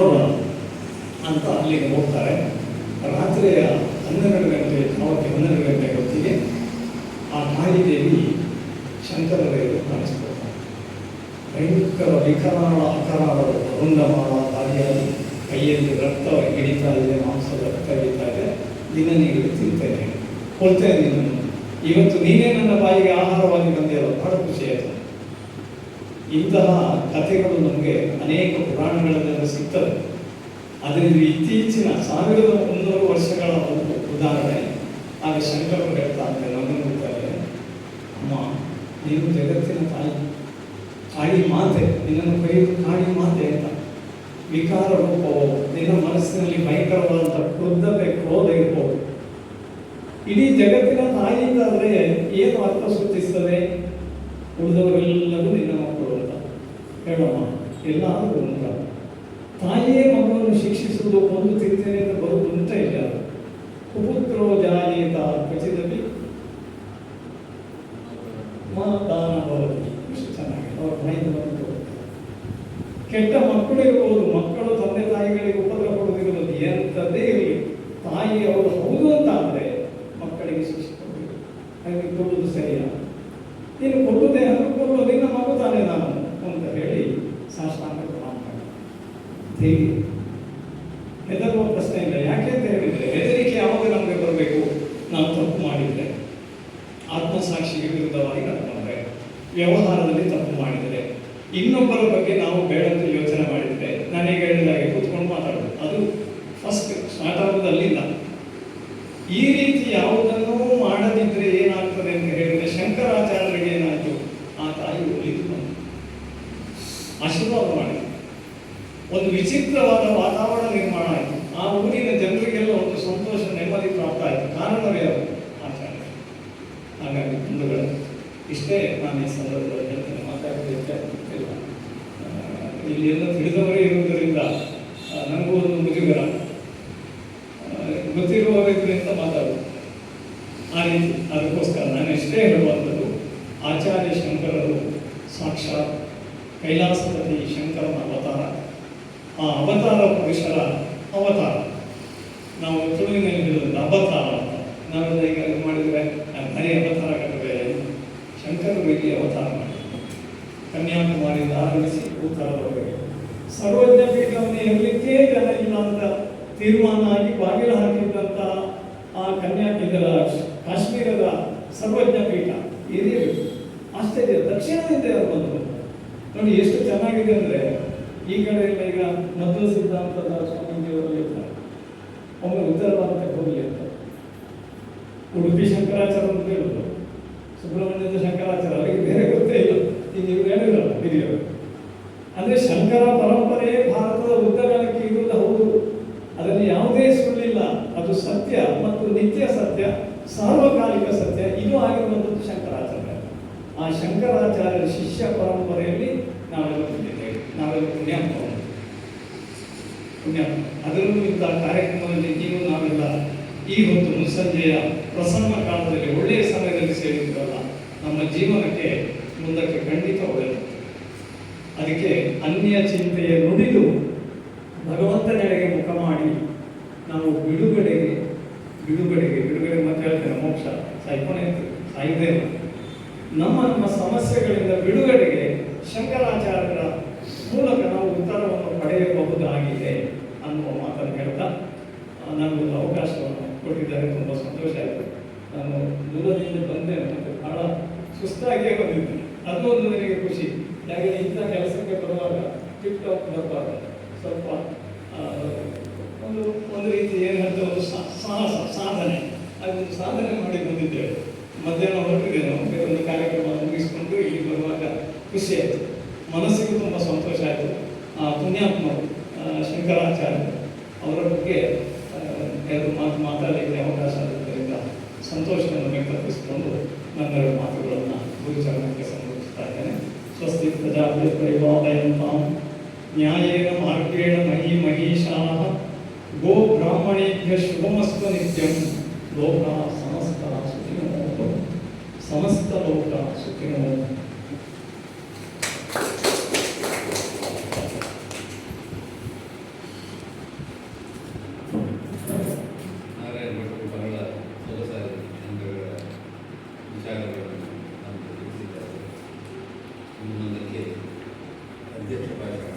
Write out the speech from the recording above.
ನೋಡೋಣ ಅಂತ ಅಲ್ಲಿಗೆ ಹೋಗ್ತಾರೆ. ರಾತ್ರಿಯ 12 ಗಂಟೆ ಅವಕ್ಕೆ 12 ಗಂಟೆ ಹೊತ್ತಿಗೆ ಆ ಕಾಳಿದೇವಿ ಶಂಕರದೇವರು ಕಾಣಿಸ್ಕೊಳ್ತಾರೆ. ಭಯಂಕರ ವಿಕರಾಳ ಅಕರಾಳದ ವೃಂದಮಾಳ ದಾರಿಯಾಗಿ ಕೈಯಲ್ಲಿ ರಕ್ತ ಹಿಡಿತಾ ಇದೆ, ಮಾಂಸದ ರಕ್ತ ಹಿಡಿತಾ ಇದೆ. ದಿನ ನೀರು ತಿಂತೇನೆ, ಕೊಡ್ತೇನೆ ನಿನ್ನನ್ನು, ಇವತ್ತು ನೀನೇ ನನ್ನ ಬಾಯಿಗೆ ಆಹಾರವಾಗಿ ಬಂದಿರೋ, ಬಹಳ ಖುಷಿ ಆಯಿತು. ಇಂತಹ ಕಥೆಗಳು ನಮಗೆ ಅನೇಕ ಪುರಾಣಗಳಲ್ಲೆಲ್ಲ ಸಿಗ್ತವೆ. ಅದರಿಂದ ಇತ್ತೀಚಿನ 1100 ವರ್ಷಗಳ ಒಂದು ಉದಾಹರಣೆ. ಆಗ ಶಂಕರರು ಹೇಳ್ತಾ ಅಂದರೆ ನಮಗುತ್ತಾರೆ, ಅಮ್ಮ ನೀನು ಜಗತ್ತಿನ ತಾಯಿ, ಕಾಳಿ ಮಾತೆ, ನಿನ್ನನ್ನು ಕರೆಯುವುದು ಕಾಳಿ ಮಾತೆ ಅಂತ. ವಿಕಾರ ರೂಪವೋ, ನಿನ್ನ ಮನಸ್ಸಿನಲ್ಲಿ ಭಯಂಕರವಾದಂಥ ಕ್ರೋಧತೆ ಕ್ರೋಧ ಇರ್ಬೋದು. ಇಡೀ ಜಗತ್ತಿನ ತಾಯಿ ಅಂತಾದರೆ ಏನು ಅರ್ಥ ಸೂಚಿಸ್ತದೆ? ಉಳಿದವರೆಲ್ಲರೂ ನಿನ್ನ ಮಕ್ಕಳು ಅಂತ ಹೇಳಮ್ಮ, ಎಲ್ಲಾದರೂ ಉಂಟ. ತಾಯಿಯೇ ಮಗುವನ್ನು ಶಿಕ್ಷಿಸುವುದು, ಒಂದು ತಿಂತೇನೆ ಅಂತ ಬರೋದು ಉಂಟ ಇಲ್ಲ. ಕುಪುತ್ರೋ ಜಾಯೇತ ಖಚಿತಪಿ ದಾನ ಭವತಿ. ಇಷ್ಟು ಚೆನ್ನಾಗಿ ಅವ್ರ ಮೈಂಡ್ ಬಂತು. ಕೆಟ್ಟ ಮಕ್ಕಳಿರ್ಬೋದು, ಮಕ್ಕಳು ತಂದೆ ತಾಯಿಗಳಿಗೆ ಉಪದ್ರ ಕೊಡುವುದಿರುವುದು ಎಂಥದ್ದೇ ಇರಲಿ, ತಾಯಿ ಅವರು ಹೌದು ಅಂತ ಅಂದರೆ ಮಕ್ಕಳಿಗೆ ಶಿಕ್ಷೆ ಕೊಡಬೇಕು. ಹಾಗೆ ಕೊಡುವುದು ಸರಿಯಾ? ನೀನು ಕೊಡುವುದೇ ಅಂದ್ರೆ ಕೊಡುವುದು ನಿನ್ನ ಮಗು ತಾನೇ ನಾನು ಅಂತ ಹೇಳಿ ಸಾಷ್ಟಾಂಗ ಪ್ರಮಾಣ ಮಾಡಿ. ಹೇಗೆ ಹೆದರುವ ಪ್ರಶ್ನೆ ಇಲ್ಲ. ಯಾಕೆ ಅಂತ ಹೇಳಿದರೆ, ಹೆದರಿಕೆ ಯಾವಾಗ ನಮಗೆ ಬರಬೇಕು? ನಾವು ತಪ್ಪು ಮಾಡಿದರೆ, ಆತ್ಮಸಾಕ್ಷಿಗೆ ವಿರುದ್ಧವಾಗಿ ನಡ್ಕೊಂಡ್ರೆ, ವ್ಯವಹಾರದಲ್ಲಿ ತಪ್ಪು ಮಾಡಿದರೆ, ಇನ್ನೊಬ್ಬರ ಬಗ್ಗೆ ನಾವು ಬೇಡಂತ ಯೋಚನೆ ಮಾಡಿದರೆ, ನಾನೀಗ ಹೇಳಿದಾಗೆ ಕೂತ್ಕೊಂಡು ಮಾತಾಡೋದು, ಅದು ಫಸ್ಟ್ ಸ್ಟಾರ್ಟ್ ಆಗೋದು ಅಲ್ಲಿಂದ. ಈ ರೀತಿ ಯಾವುದನ್ನೂ ಮಾಡದಿದ್ದರೆ ಏನಾಗ್ತದೆ ಅಂತ ಹೇಳಿದರೆ, ಶಂಕರಾಚಾರ್ಯರಿಗೆ ಏನಾಯಿತು? ಆ ತಾಯಿ ಒಲಿದು ಬಂದು ಆಶೀರ್ವಾದ ಮಾಡಿ ಒಂದು ವಿಚಿತ್ರವಾದ ವಾತಾವರಣ ನಿರ್ಮಾಣ ಆಯಿತು. ಆ ಊರಿನ ಜನರಿಗೆಲ್ಲ ಒಂದು ಸಂತೋಷ, ನೆಮ್ಮದಿ ಪ್ರಾಪ್ತ ಆಯಿತು. ಕಾರಣವೇ ಯಾರು? ಆಚಾರ್ಯ. ಹಾಗಾಗಿ ಬಂಧುಗಳು, ಇಷ್ಟೇ ನಾನು ಈ ಸಂದರ್ಭದಲ್ಲಿ ಹೇಳ್ತೇನೆ. ಮಾತಾಡಲಿಕ್ಕೆ ಇಲ್ಲ, ಇಲ್ಲಿ ಎಲ್ಲ ತಿಳಿದವರೇ ಇರುವುದರಿಂದ ನನಗೂ ಒಂದು ಮುಜುಗರ, ಗೊತ್ತಿರುವವರಿದ್ದರಿಂದ ಮಾತಾಡೋದು ಆ ರೀತಿ. ಅದಕ್ಕೋಸ್ಕರ ನಾನು ಇಷ್ಟೇ ಹೇಳುವಂಥದ್ದು, ಆಚಾರ್ಯ ಶಂಕರರು ಸಾಕ್ಷಾತ್ ಕೈಲಾಸಪತಿ ಶಂಕರನ ಅವತಾರ. ಆ ಅವತಾರ ಪುರುಷರ ಅವತಾರ. ನಾವು ತುಳುವಿನಲ್ಲಿ ಹೇಳೋದು ಅವತಾರ ಅಂತ. ನಾವೆಲ್ಲ ಈಗ ಮಾಡಿದರೆ ಬರೀ ಅವತಾರ ಕಟ್ಟಬೇಡ, ಶಂಕರರು ಇಲ್ಲಿ ಅವತಾರ ಮಾಡಿ ಕನ್ಯಾಕುಮಾರಿಯಿಂದ ಆರಂಭಿಸಿ ಉತ್ತರದವರೆಗೆ ಸರ್ವಜ್ಞ ಪೀಠವನ್ನು ಇರಲಿಕ್ಕೆ ಜನ ಇಲ್ಲ ಅಂತ ತೀರ್ಮಾನ ಆಗಿ ಬಾಗಿಲು ಹಾಕಿದ್ದಂಥ ಆ ಇದರ ಕಾಶ್ಮೀರದ ಸರ್ವಜ್ಞ ಪೀಠ ಇರಬೇಕು. ಆಶ್ಚರ್ಯ, ದಕ್ಷಿಣದಿಂದ ಯಾರು ಬಂದರು ನೋಡಿ, ಎಷ್ಟು ಚೆನ್ನಾಗಿದೆ ಅಂದರೆ, ಈ ಕಡೆ ಎಲ್ಲ ಈಗ ಮಧ್ವ ಸಿದ್ಧಾಂತದ ಸ್ವಾಮೀಜಿಯವರಲ್ಲಿ ಇರ್ತಾರೆ, ಒಮ್ಮೆ ಉತ್ತರ ಭಾರತಕ್ಕೆ ಹೋಗಲಿ ಅಂತ. ಉಡುಪಿ ಶಂಕರಾಚಾರ್ಯ ಅಂತ ಹೇಳಿದ್ರು, ಸುಬ್ರಹ್ಮಣ್ಯದ ಶಂಕರಾಚಾರ್ಯ, ಅವರಿಗೆ ಬೇರೆ ಗೊತ್ತೇ ಇಲ್ಲ. ಈಗ ನೀವು ಹೇಳಿದ್ರಲ್ಲ ಹಿರಿಯರು, ಅಂದರೆ ಶಂಕರ ಪರಂಪರೆ ಭಾರತದ ಉದ್ದಗಲಕ್ಕೆ ಇರುವುದು ಹೌದು, ಅದರಲ್ಲಿ ಯಾವುದೇ ಸುಳ್ಳಿಲ್ಲ. ಅದು ಸತ್ಯ ಮತ್ತು ನಿತ್ಯ ಸತ್ಯ, ಸಾರ್ವಕಾಲಿಕ ಸತ್ಯ. ಇದು ಆಗಿರುವಂಥದ್ದು ಶಂಕರಾಚಾರ್ಯ. ಆ ಶಂಕರಾಚಾರ್ಯರ ಶಿಷ್ಯ ಪರಂಪರೆಯಲ್ಲಿ ನಾವೆಲ್ಲ ಬಂದಿದ್ದೇವೆ. ನಾವೆಲ್ಲ ಪುಣ್ಯ. ಅದರಲ್ಲೂ ಇಂಥ ಕಾರ್ಯಕ್ರಮದಲ್ಲಿ ನೀವು ನಾವೆಲ್ಲ ಈ ಹೊತ್ತು ಮುಸ್ಸಂಜೆಯ ಪ್ರಸನ್ನ ಕಾಲದಲ್ಲಿ ಒಳ್ಳೆಯ ಸಮಯದಲ್ಲಿ ಸೇರಿದ್ರಲ್ಲ, ನಮ್ಮ ಜೀವನಕ್ಕೆ ಮುಂದಕ್ಕೆ ಖಂಡಿತ ಒಳ್ಳೆಯದು. ಅದಕ್ಕೆ ಅನ್ಯ ಚಿಂತೆಯ ನುಡಿದು ಭಗವಂತನೆಡೆಗೆ ಮುಖ ಮಾಡಿ ನಾವು ಬಿಡುಗಡೆ ಮತ್ತೆ ಹೇಳ್ತೇನೆ, ಮೋಕ್ಷ ಸಾಯ್ಕೊನೆ ಸಾಯಿದೆ. ನಮ್ಮ ಸಮಸ್ಯೆಗಳಿಂದ ಬಿಡುಗಡೆಗೆ ಶಂಕರಾಚಾರ್ಯರ ಮೂಲಕ ನಾವು ಉತ್ತರವನ್ನು ಪಡೆಯಬಹುದಾಗಿದೆ ಅನ್ನುವ ಮಾತನ್ನು ಹೇಳ್ತಾ ನನಗೊಂದು ಅವಕಾಶವನ್ನು ಕೊಟ್ಟಿದ್ದಾರೆ. ತುಂಬ ಸಂತೋಷ ಆಯಿತು. ನಾನು ದೂರದಿಂದ ಬಂದೆ ಮತ್ತು ಬಹಳ ಸುಸ್ತಾಗಿಯೇ ಬಂದಿದ್ದೆ. ಅದು ಒಂದು ನನಗೆ ಖುಷಿ. ಯಾಕಂದರೆ ಇಂಥ ಕೆಲಸಕ್ಕೆ ಬರುವಾಗ ಟಿಪ್ ಟಾಪ್ ಬರುವಾಗ ಸ್ವಲ್ಪ ಒಂದು ರೀತಿ ಏನು ಹೇಳ್ತೇವೆ, ಒಂದು ಸಾಹಸ, ಸಾಧನೆ, ಅದೊಂದು ಸಾಧನೆ ಮಾಡಿ ಬಂದಿದ್ದೇವೆ. ಮಧ್ಯಾಹ್ನ ಹೊರಟಿದ್ದೇನೆ, ಒಂದು ಕಾರ್ಯಕ್ರಮ ಮುಗಿಸ್ಕೊಂಡು ಇಲ್ಲಿ ಬರುವಾಗ ಖುಷಿ ಆಯಿತು, ಮನಸ್ಸಿಗೂ ತುಂಬ ಸಂತೋಷ ಆಯಿತು. ಪುಣ್ಯಾತ್ಮರು ಶಂಕರಾಚಾರ್ಯ ಅವರ ಬಗ್ಗೆ ಎರಡು ಮಾತಾಡಲಿಕ್ಕೆ ಅವಕಾಶ ಆಗುವುದರಿಂದ ಸಂತೋಷವನ್ನು ವ್ಯಕ್ತಪಡಿಸಿಕೊಂಡು ನನ್ನೆರಡು ಮಾತುಗಳನ್ನು ಗುರುಚರಣಕ್ಕೆ ಸಂಬಂಧಿಸ್ತಾ ಇದ್ದೇನೆ. ಸ್ವಸ್ತಿ ಪ್ರಜಾಪತಿ ಪರಿಪಾಲಯಂತಾಂ ನ್ಯಾಯೇನ ಮಾರ್ಗೇಣ ಮಹೀಶಾಃ ಗೋ ಬ್ರಾಹ್ಮಣೇಭ್ಯ ಶುಭಮಸ್ತು ನಿತ್ಯಂ. ಲೋಕಃ ಸಮಸ್ತಃ ಸುಖಿನೋ ಭವಂತು. ಸಮಸ್ತ ಲೋಕ ಸುಖಿನೋ. ಮುಂದಕ್ಕೆ ಅಧ್ಯಕ್ಷ ಭಾಷಣ